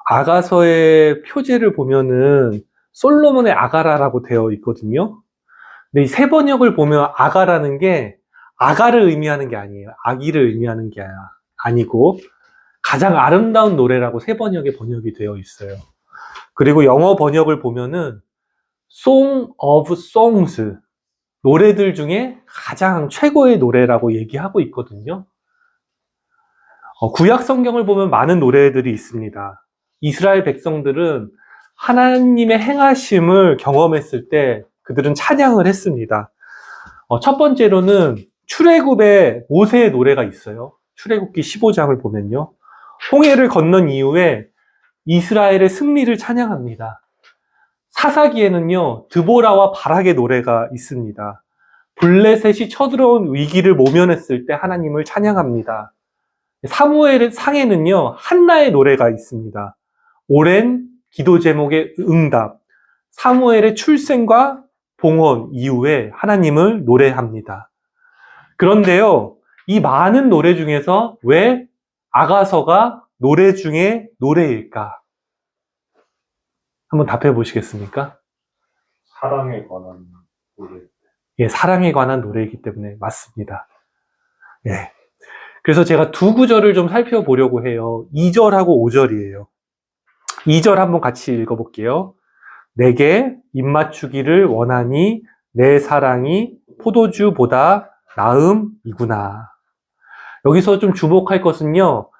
아가서의 표제를 보면은 솔로몬의 아가라라고 되어 있거든요. 근데 이 새 번역을 보면 아가라는 게 아가를 의미하는 게 아니에요. 아기를 의미하는 게 아니고 가장 아름다운 노래라고 새 번역에 번역이 되어 있어요. 그리고 영어 번역을 보면은 Song of Songs, 노래들 중에 가장 최고의 노래라고 얘기하고 있거든요. 구약 성경을 보면 많은 노래들이 있습니다. 이스라엘 백성들은 하나님의 행하심을 경험했을 때 그들은 찬양을 했습니다. 첫 번째로는 출애굽의 모세의 노래가 있어요. 출애굽기 15장을 보면요. 홍해를 건넌 이후에 이스라엘의 승리를 찬양합니다. 사사기에는요, 드보라와 바락의 노래가 있습니다. 블레셋이 쳐들어온 위기를 모면했을 때 하나님을 찬양합니다. 사무엘 상에는요, 한나의 노래가 있습니다. 오랜 기도 제목의 응답, 사무엘의 출생과 봉헌 이후에 하나님을 노래합니다. 그런데요, 이 많은 노래 중에서 왜 아가서가 노래 중에 노래일까? 한번 답해 보시겠습니까? 사랑에 관한 노래. 예, 사랑에 관한 노래이기 때문에 맞습니다. 예. 그래서 제가 두 구절을 좀 살펴보려고 해요. 2절하고 5절이에요. 2절 한번 같이 읽어볼게요. 내게 입맞추기를 원하니 내 사랑이 포도주보다 나음이구나. 여기서 좀 주목할 것은요.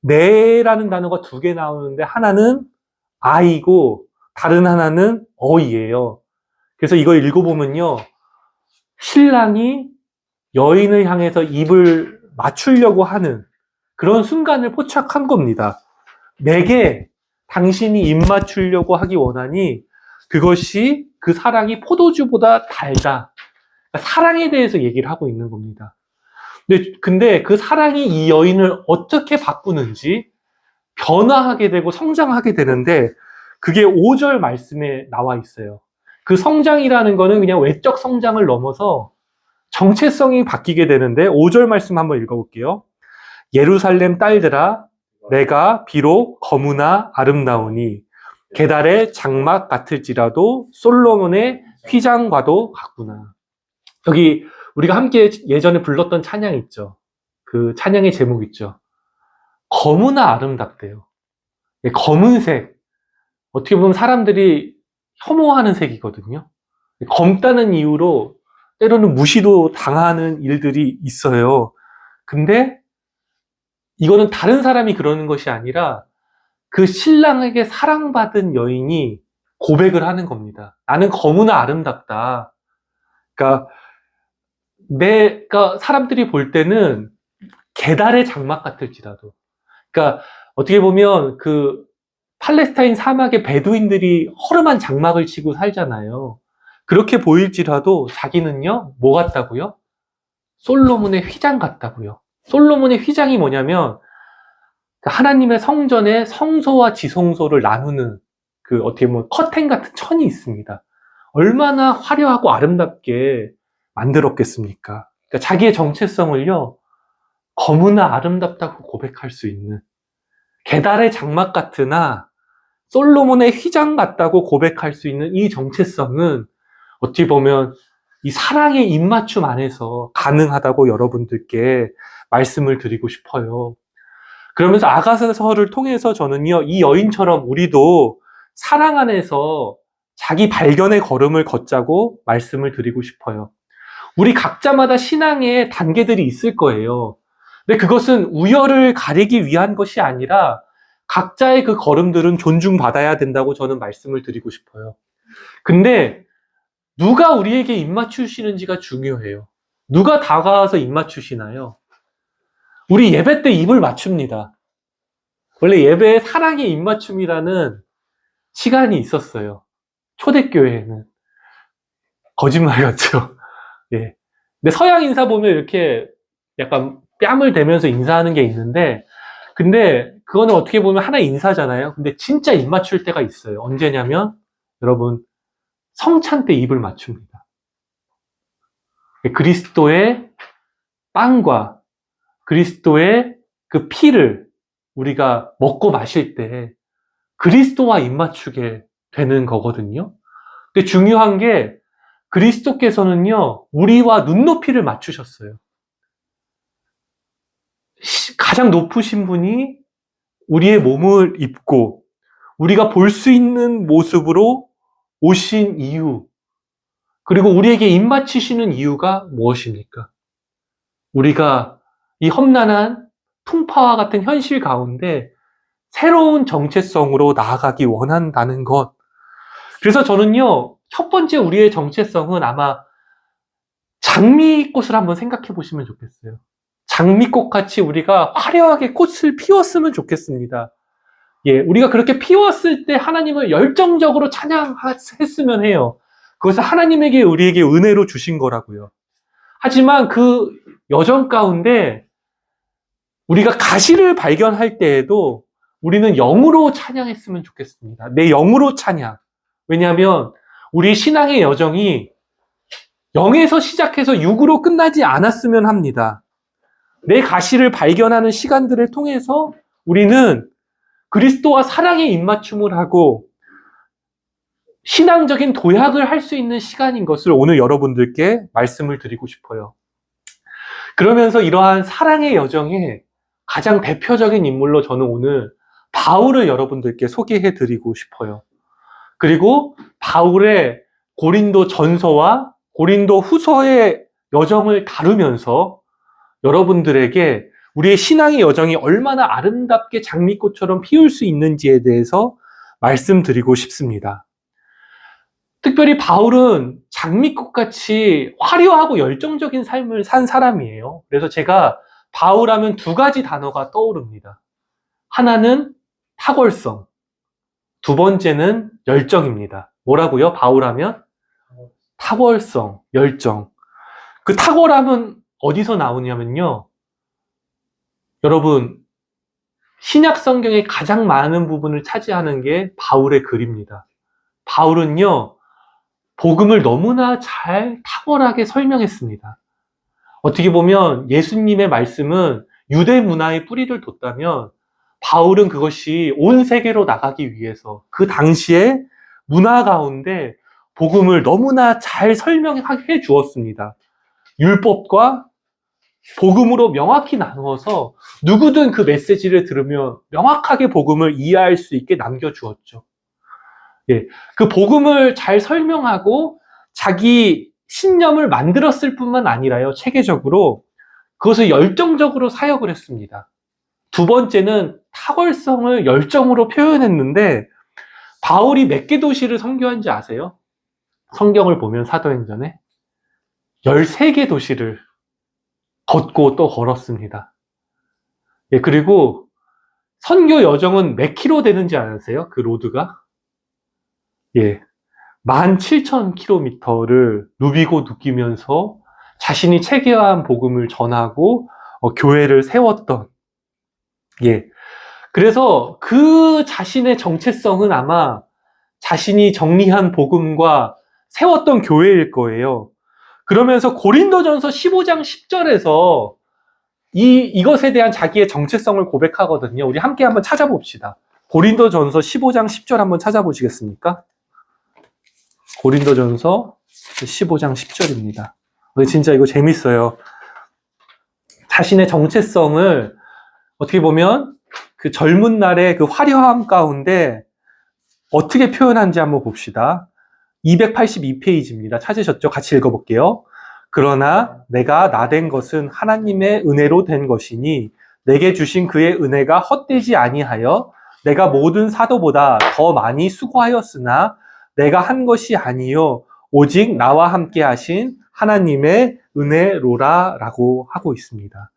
내라는 단어가 두 개 나오는데 하나는 아이고 다른 하나는 어이예요. 그래서 이걸 읽어보면요. 신랑이 여인을 향해서 입을 맞추려고 하는 그런 순간을 포착한 겁니다. 내게 당신이 입 맞추려고 하기 원하니 그것이 그 사랑이 포도주보다 달다. 그러니까 사랑에 대해서 얘기를 하고 있는 겁니다. 근데 그 사랑이 이 여인을 어떻게 바꾸는지 변화하게 되고 성장하게 되는데 그게 5절 말씀에 나와 있어요. 그 성장이라는 거는 그냥 외적 성장을 넘어서 정체성이 바뀌게 되는데 5절 말씀 한번 읽어볼게요. 예루살렘 딸들아 내가 비록 거무나 아름다우니 게달의 장막 같을지라도 솔로몬의 휘장과도 같구나. 여기 우리가 함께 예전에 불렀던 찬양 있죠. 그 찬양의 제목 있죠. 거무나 아름답대요. 검은색. 어떻게 보면 사람들이 혐오하는 색이거든요. 검다는 이유로 때로는 무시도 당하는 일들이 있어요. 근데 이거는 다른 사람이 그러는 것이 아니라 그 신랑에게 사랑받은 여인이 고백을 하는 겁니다. 나는 거무나 아름답다. 그러니까 내가 사람들이 볼 때는 게달의 장막 같을지라도. 그러니까 어떻게 보면 그 팔레스타인 사막의 베두인들이 허름한 장막을 치고 살잖아요. 그렇게 보일지라도 자기는요, 뭐 같다고요? 솔로몬의 휘장 같다고요. 솔로몬의 휘장이 뭐냐면 하나님의 성전에 성소와 지성소를 나누는 그 어떻게 보면 커튼 같은 천이 있습니다. 얼마나 화려하고 아름답게 만들었겠습니까? 그러니까 자기의 정체성을요, 거무나 아름답다고 고백할 수 있는 게달의 장막 같으나 솔로몬의 휘장 같다고 고백할 수 있는 이 정체성은 어떻게 보면 이 사랑의 입맞춤 안에서 가능하다고 여러분들께 말씀을 드리고 싶어요. 그러면서 아가서를 통해서 저는요, 이 여인처럼 우리도 사랑 안에서 자기 발견의 걸음을 걷자고 말씀을 드리고 싶어요. 우리 각자마다 신앙의 단계들이 있을 거예요. 근데 그것은 우열을 가리기 위한 것이 아니라 각자의 그 걸음들은 존중받아야 된다고 저는 말씀을 드리고 싶어요. 근데 누가 우리에게 입맞추시는지가 중요해요. 누가 다가와서 입맞추시나요? 우리 예배 때 입을 맞춥니다. 원래 예배에 사랑의 입맞춤이라는 시간이 있었어요. 초대교회에는. 거짓말 같죠? 예. 근데 서양 인사 보면 이렇게 약간 뺨을 대면서 인사하는 게 있는데, 근데 그거는 어떻게 보면 하나의 인사잖아요. 근데 진짜 입 맞출 때가 있어요. 언제냐면, 여러분, 성찬 때 입을 맞춥니다. 그리스도의 빵과 그리스도의 그 피를 우리가 먹고 마실 때 그리스도와 입맞추게 되는 거거든요. 근데 중요한 게 그리스도께서는요, 우리와 눈높이를 맞추셨어요. 가장 높으신 분이 우리의 몸을 입고 우리가 볼 수 있는 모습으로 오신 이유, 그리고 우리에게 입맞추시는 이유가 무엇입니까? 우리가 이 험난한 풍파와 같은 현실 가운데 새로운 정체성으로 나아가기 원한다는 것. 그래서 저는요, 첫 번째 우리의 정체성은 아마 장미꽃을 한번 생각해 보시면 좋겠어요. 장미꽃 같이 우리가 화려하게 꽃을 피웠으면 좋겠습니다. 예, 우리가 그렇게 피웠을 때 하나님을 열정적으로 찬양했으면 해요. 그것은 하나님에게 우리에게 은혜로 주신 거라고요. 하지만 그 여정 가운데 우리가 가시를 발견할 때에도 우리는 영으로 찬양했으면 좋겠습니다. 내 영으로 찬양. 왜냐하면 우리 신앙의 여정이 영에서 시작해서 육으로 끝나지 않았으면 합니다. 내 가시를 발견하는 시간들을 통해서 우리는 그리스도와 사랑의 입맞춤을 하고 신앙적인 도약을 할 수 있는 시간인 것을 오늘 여러분들께 말씀을 드리고 싶어요. 그러면서 이러한 사랑의 여정에 가장 대표적인 인물로 저는 오늘 바울을 여러분들께 소개해 드리고 싶어요. 그리고 바울의 고린도 전서와 고린도 후서의 여정을 다루면서 여러분들에게 우리의 신앙의 여정이 얼마나 아름답게 장미꽃처럼 피울 수 있는지에 대해서 말씀드리고 싶습니다. 특별히 바울은 장미꽃같이 화려하고 열정적인 삶을 산 사람이에요. 그래서 제가 바울하면 두 가지 단어가 떠오릅니다. 하나는 탁월성, 두 번째는 열정입니다. 뭐라고요? 바울하면? 탁월성, 열정. 그 탁월함은 어디서 나오냐면요. 여러분, 신약 성경의 가장 많은 부분을 차지하는 게 바울의 글입니다. 바울은요, 복음을 너무나 잘 탁월하게 설명했습니다. 어떻게 보면 예수님의 말씀은 유대 문화의 뿌리를 뒀다면 바울은 그것이 온 세계로 나가기 위해서 그 당시에 문화 가운데 복음을 너무나 잘 설명해 주었습니다. 율법과 복음으로 명확히 나누어서 누구든 그 메시지를 들으면 명확하게 복음을 이해할 수 있게 남겨주었죠. 예, 그 복음을 잘 설명하고 자기 신념을 만들었을 뿐만 아니라요, 체계적으로 그것을 열정적으로 사역을 했습니다. 두 번째는 탁월성을 열정으로 표현했는데 바울이 몇 개 도시를 선교한지 아세요? 성경을 보면 사도행전에 13개 도시를 걷고 또 걸었습니다. 예, 그리고 선교 여정은 몇 킬로 되는지 아세요? 그 로드가? 예, 17,000km를 누비고 누기면서 자신이 체계화한 복음을 전하고 교회를 세웠던, 예, 그래서 그 자신의 정체성은 아마 자신이 정리한 복음과 세웠던 교회일 거예요. 그러면서 고린도전서 15장 10절에서 이것에 대한 자기의 정체성을 고백하거든요. 우리 함께 한번 찾아봅시다. 고린도전서 15장 10절 한번 찾아보시겠습니까? 고린도전서 15장 10절입니다. 진짜 이거 재밌어요. 자신의 정체성을 어떻게 보면 그 젊은 날의 그 화려함 가운데 어떻게 표현한지 한번 봅시다. 282페이지입니다. 찾으셨죠? 같이 읽어볼게요. 그러나 내가 나된 것은 하나님의 은혜로 된 것이니 내게 주신 그의 은혜가 헛되지 아니하여 내가 모든 사도보다 더 많이 수고하였으나 내가 한 것이 아니요 오직 나와 함께 하신 하나님의 은혜로라 라고 하고 있습니다.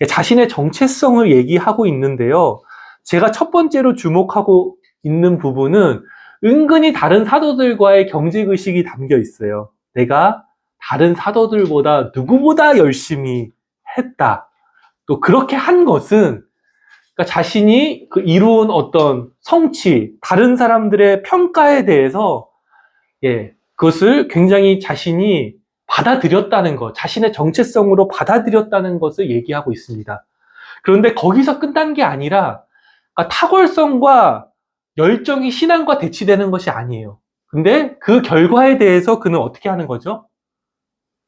자신의 정체성을 얘기하고 있는데요. 제가 첫 번째로 주목하고 있는 부분은 은근히 다른 사도들과의 경직의식이 담겨 있어요. 내가 다른 사도들보다 누구보다 열심히 했다. 또 그렇게 한 것은 그러니까 자신이 이룬 어떤 성취, 다른 사람들의 평가에 대해서 그것을 굉장히 자신이 받아들였다는 것, 자신의 정체성으로 받아들였다는 것을 얘기하고 있습니다. 그런데 거기서 끝난 게 아니라 탁월성과 열정이 신앙과 대치되는 것이 아니에요. 근데 그 결과에 대해서 그는 어떻게 하는 거죠?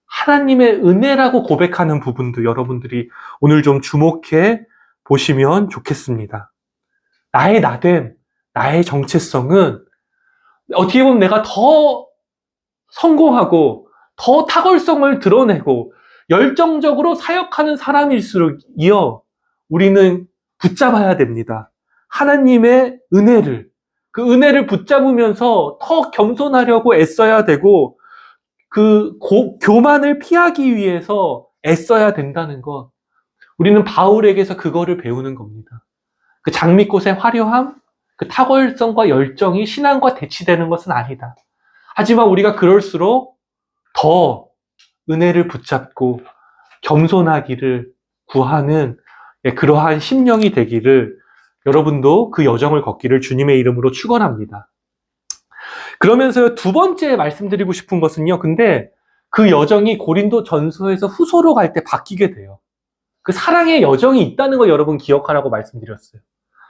하나님의 은혜라고 고백하는 부분도 여러분들이 오늘 좀 주목해 보시면 좋겠습니다. 나의 나됨, 나의 정체성은 어떻게 보면 내가 더 성공하고 더 탁월성을 드러내고 열정적으로 사역하는 사람일수록이요, 우리는 붙잡아야 됩니다. 하나님의 은혜를, 그 은혜를 붙잡으면서 더 겸손하려고 애써야 되고, 교만을 피하기 위해서 애써야 된다는 것. 우리는 바울에게서 그거를 배우는 겁니다. 그 장미꽃의 화려함, 그 탁월성과 열정이 신앙과 대치되는 것은 아니다. 하지만 우리가 그럴수록 더 은혜를 붙잡고 겸손하기를 구하는 그러한 심령이 되기를, 여러분도 그 여정을 걷기를 주님의 이름으로 축원합니다. 그러면서 두 번째 말씀드리고 싶은 것은요, 근데 그 여정이 고린도 전서에서 후서로 갈 때 바뀌게 돼요. 그 사랑의 여정이 있다는 거 여러분 기억하라고 말씀드렸어요.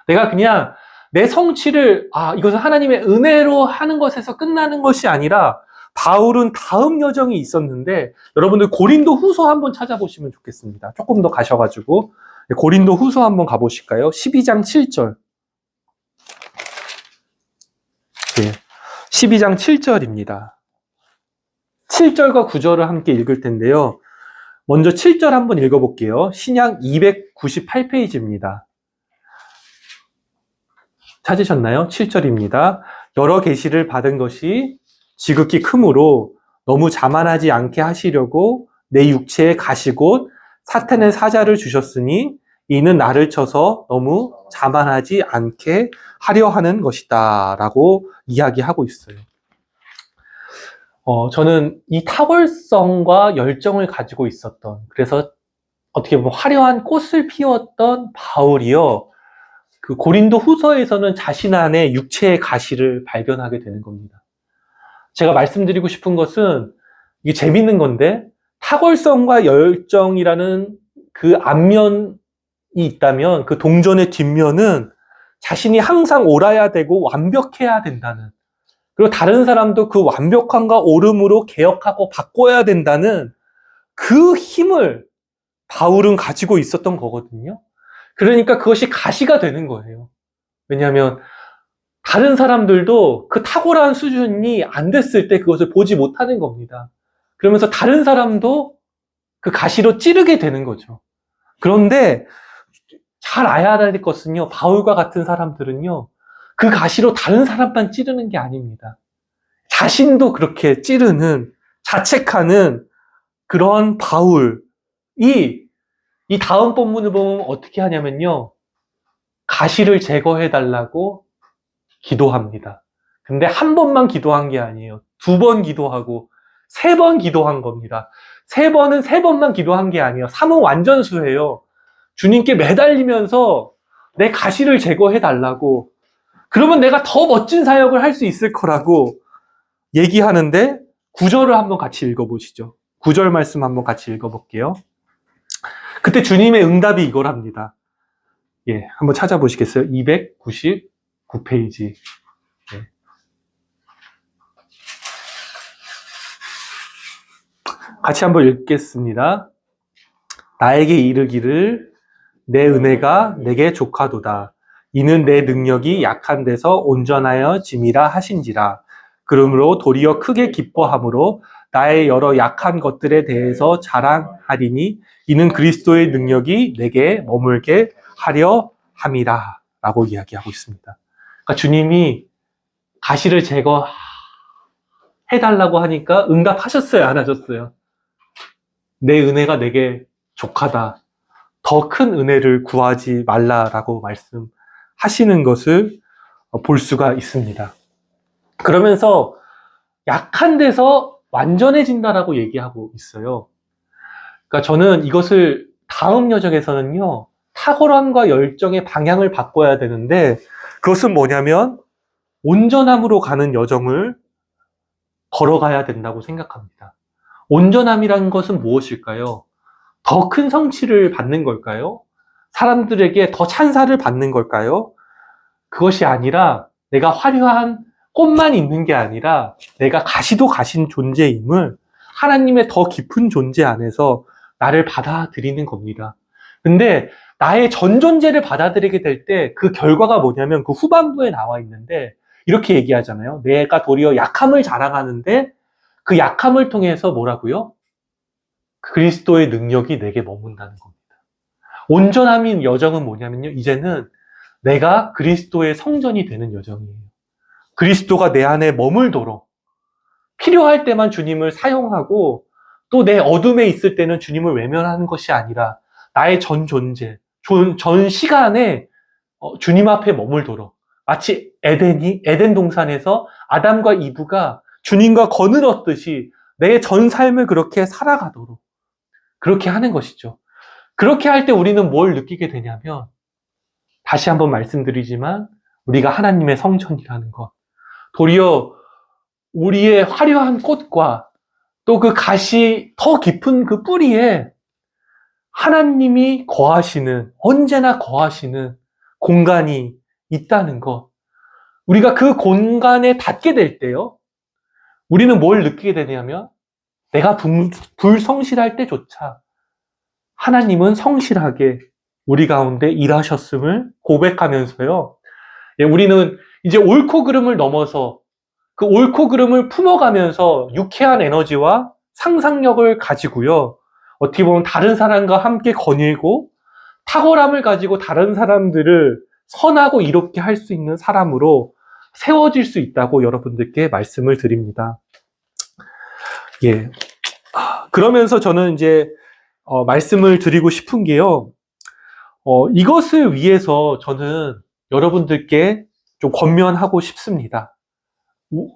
내가 그냥 내 성취를, 이것은 하나님의 은혜로 하는 것에서 끝나는 것이 아니라, 바울은 다음 여정이 있었는데, 여러분들 고린도 후서 한번 찾아보시면 좋겠습니다. 조금 더 가셔가지고 고린도 후서 한번 가보실까요? 12장 7절. 네. 12장 7절입니다. 7절과 9절을 함께 읽을 텐데요. 먼저 7절 한번 읽어볼게요. 신약 298페이지입니다. 찾으셨나요? 7절입니다. 여러 계시를 받은 것이 지극히 크므로 너무 자만하지 않게 하시려고 내 육체에 가시곧 사탄의 사자를 주셨으니 이는 나를 쳐서 너무 자만하지 않게 하려 하는 것이다 라고 이야기하고 있어요. 저는 이 탁월성과 열정을 가지고 있었던, 그래서 어떻게 보면 화려한 꽃을 피웠던 바울이요, 그 고린도 후서에서는 자신 안에 육체의 가시를 발견하게 되는 겁니다. 제가 말씀드리고 싶은 것은, 이게 재밌는 건데, 탁월성과 열정이라는 그 앞면이 있다면, 그 동전의 뒷면은 자신이 항상 옳아야 되고 완벽해야 된다는, 그리고 다른 사람도 그 완벽함과 옳음으로 개혁하고 바꿔야 된다는 그 힘을 바울은 가지고 있었던 거거든요. 그러니까 그것이 가시가 되는 거예요. 왜냐하면 다른 사람들도 그 탁월한 수준이 안 됐을 때 그것을 보지 못하는 겁니다. 그러면서 다른 사람도 그 가시로 찌르게 되는 거죠. 그런데 잘 알아야 될 것은요, 바울과 같은 사람들은요, 그 가시로 다른 사람만 찌르는 게 아닙니다. 자신도 그렇게 찌르는, 자책하는 그런 바울이 이 다음 본문을 보면 어떻게 하냐면요, 가시를 제거해달라고 기도합니다. 근데 한 번만 기도한 게 아니에요. 2번 기도하고 3번 기도한 겁니다. 3번은 3번만 기도한 게 아니에요. 3은 완전수예요. 주님께 매달리면서 내 가시를 제거해달라고, 그러면 내가 더 멋진 사역을 할 수 있을 거라고 얘기하는데, 9절을 한번 같이 읽어보시죠. 9절 말씀 한번 같이 읽어볼게요. 그때 주님의 응답이 이거랍니다. 예, 한번 찾아보시겠어요? 299페이지. 예. 같이 한번 읽겠습니다. 나에게 이르기를 내 은혜가 내게 족하도다. 이는 내 능력이 약한 데서 온전하여 짐이라 하신지라. 그러므로 도리어 크게 기뻐함으로 나의 여러 약한 것들에 대해서 자랑하리니 이는 그리스도의 능력이 내게 머물게 하려 함이라 라고 이야기하고 있습니다. 그러니까 주님이 가시를 제거해달라고 하니까 응답하셨어요, 안 하셨어요? 내 은혜가 내게 족하다. 더 큰 은혜를 구하지 말라라고 말씀하시는 것을 볼 수가 있습니다. 그러면서 약한 데서 완전해진다라고 얘기하고 있어요. 그러니까 저는 이것을 다음 여정에서는요, 탁월함과 열정의 방향을 바꿔야 되는데, 그것은 뭐냐면 온전함으로 가는 여정을 걸어가야 된다고 생각합니다. 온전함이라는 것은 무엇일까요? 더 큰 성취를 받는 걸까요? 사람들에게 더 찬사를 받는 걸까요? 그것이 아니라 내가 화려한 꽃만 있는 게 아니라 내가 가시도 가신 존재임을 하나님의 더 깊은 존재 안에서 나를 받아들이는 겁니다. 근데 나의 전 존재를 받아들이게 될 때 그 결과가 뭐냐면 그 후반부에 나와 있는데 이렇게 얘기하잖아요. 내가 도리어 약함을 자랑하는데 그 약함을 통해서 뭐라고요? 그리스도의 능력이 내게 머문다는 겁니다. 온전함인 여정은 뭐냐면요. 이제는 내가 그리스도의 성전이 되는 여정이에요. 그리스도가 내 안에 머물도록 필요할 때만 주님을 사용하고 또 내 어둠에 있을 때는 주님을 외면하는 것이 아니라 나의 전 존재, 전 시간에 주님 앞에 머물도록 마치 에덴 동산에서 아담과 이브가 주님과 거느렀듯이 내 전 삶을 그렇게 살아가도록 그렇게 하는 것이죠. 그렇게 할 때 우리는 뭘 느끼게 되냐면 다시 한번 말씀드리지만 우리가 하나님의 성전이라는 것, 도리어 우리의 화려한 꽃과 또 그 가시 더 깊은 그 뿌리에 하나님이 거하시는, 언제나 거하시는 공간이 있다는 것. 우리가 그 공간에 닿게 될 때요, 우리는 뭘 느끼게 되냐면 내가 불성실할 때조차 하나님은 성실하게 우리 가운데 일하셨음을 고백하면서요. 우리는 이제 옳고 그름을 넘어서 그 옳고 그름을 품어가면서 유쾌한 에너지와 상상력을 가지고요. 어떻게 보면 다른 사람과 함께 거닐고 탁월함을 가지고 다른 사람들을 선하고 이롭게 할 수 있는 사람으로 세워질 수 있다고 여러분들께 말씀을 드립니다. 예. 그러면서 저는 이제 말씀을 드리고 싶은 게요. 이것을 위해서 저는 여러분들께 좀 권면하고 싶습니다.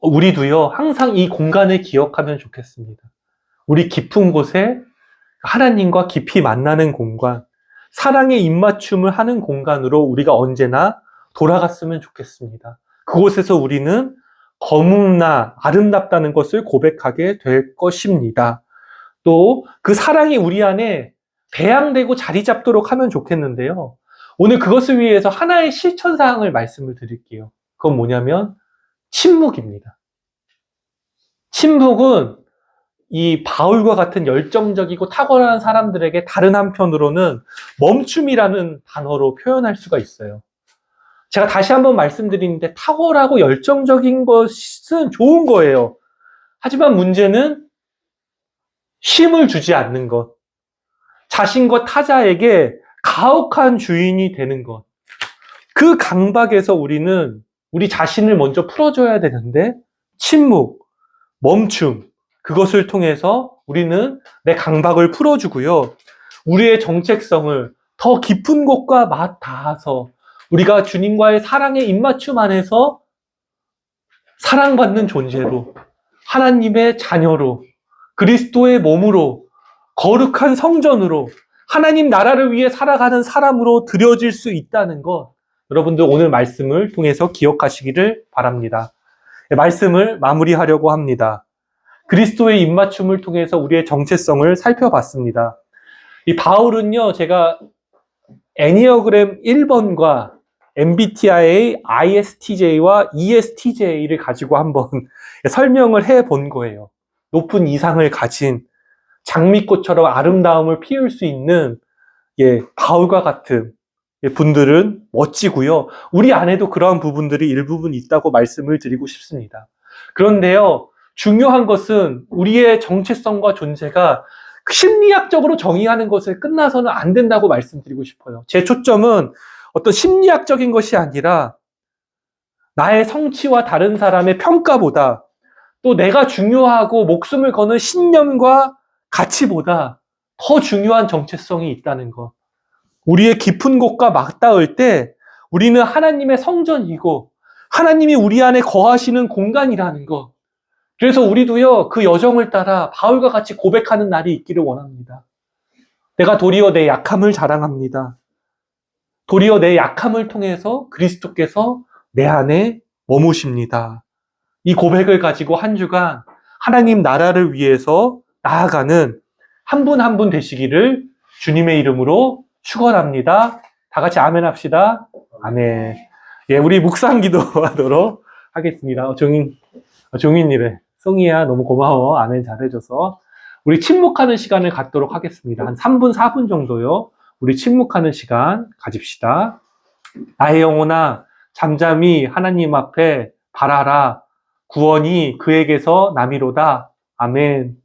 우리도요, 항상 이 공간을 기억하면 좋겠습니다. 우리 깊은 곳에 하나님과 깊이 만나는 공간, 사랑의 입맞춤을 하는 공간으로 우리가 언제나 돌아갔으면 좋겠습니다. 그곳에서 우리는 거듭나 아름답다는 것을 고백하게 될 것입니다. 또 그 사랑이 우리 안에 배양되고 자리 잡도록 하면 좋겠는데요. 오늘 그것을 위해서 하나의 실천사항을 말씀을 드릴게요. 그건 뭐냐면 침묵입니다. 침묵은 이 바울과 같은 열정적이고 탁월한 사람들에게 다른 한편으로는 멈춤이라는 단어로 표현할 수가 있어요. 제가 다시 한번 말씀드리는데 탁월하고 열정적인 것은 좋은 거예요. 하지만 문제는 쉼을 주지 않는 것, 자신과 타자에게 가혹한 주인이 되는 것, 그 강박에서 우리는 우리 자신을 먼저 풀어줘야 되는데 침묵, 멈춤, 그것을 통해서 우리는 내 강박을 풀어주고요. 우리의 정체성을 더 깊은 곳과 닿아서 우리가 주님과의 사랑의 입맞춤 안에서 사랑받는 존재로, 하나님의 자녀로, 그리스도의 몸으로, 거룩한 성전으로, 하나님 나라를 위해 살아가는 사람으로 드려질 수 있다는 것, 여러분들 오늘 말씀을 통해서 기억하시기를 바랍니다. 말씀을 마무리하려고 합니다. 그리스도의 입맞춤을 통해서 우리의 정체성을 살펴봤습니다. 이 바울은요, 제가 애니어그램 1번과 MBTI, ISTJ와 ESTJ를 가지고 한번 설명을 해본 거예요. 높은 이상을 가진 장미꽃처럼 아름다움을 피울 수 있는 바울과 같은 분들은 멋지고요. 우리 안에도 그러한 부분들이 일부분 있다고 말씀을 드리고 싶습니다. 그런데요, 중요한 것은 우리의 정체성과 존재가 심리학적으로 정의하는 것에 끝나서는 안 된다고 말씀드리고 싶어요. 제 초점은 어떤 심리학적인 것이 아니라 나의 성취와 다른 사람의 평가보다 또 내가 중요하고 목숨을 거는 신념과 가치보다 더 중요한 정체성이 있다는 것. 우리의 깊은 곳과 맞닿을 때 우리는 하나님의 성전이고 하나님이 우리 안에 거하시는 공간이라는 것. 그래서 우리도요, 그 여정을 따라 바울과 같이 고백하는 날이 있기를 원합니다. 내가 도리어 내 약함을 자랑합니다. 도리어 내 약함을 통해서 그리스도께서 내 안에 머무십니다. 이 고백을 가지고 한 주간 하나님 나라를 위해서 나아가는 한 분 한 분 되시기를 주님의 이름으로 축원합니다. 다 같이 아멘 합시다. 아멘. 예, 우리 묵상 기도하도록 하겠습니다. 종인이래. 송이야, 너무 고마워. 아멘 잘해줘서. 우리 침묵하는 시간을 갖도록 하겠습니다. 한 3분, 4분 정도요. 우리 침묵하는 시간 가집시다. 나의 영혼아, 잠잠히 하나님 앞에 바라라. 구원이 그에게서 남이로다. 아멘.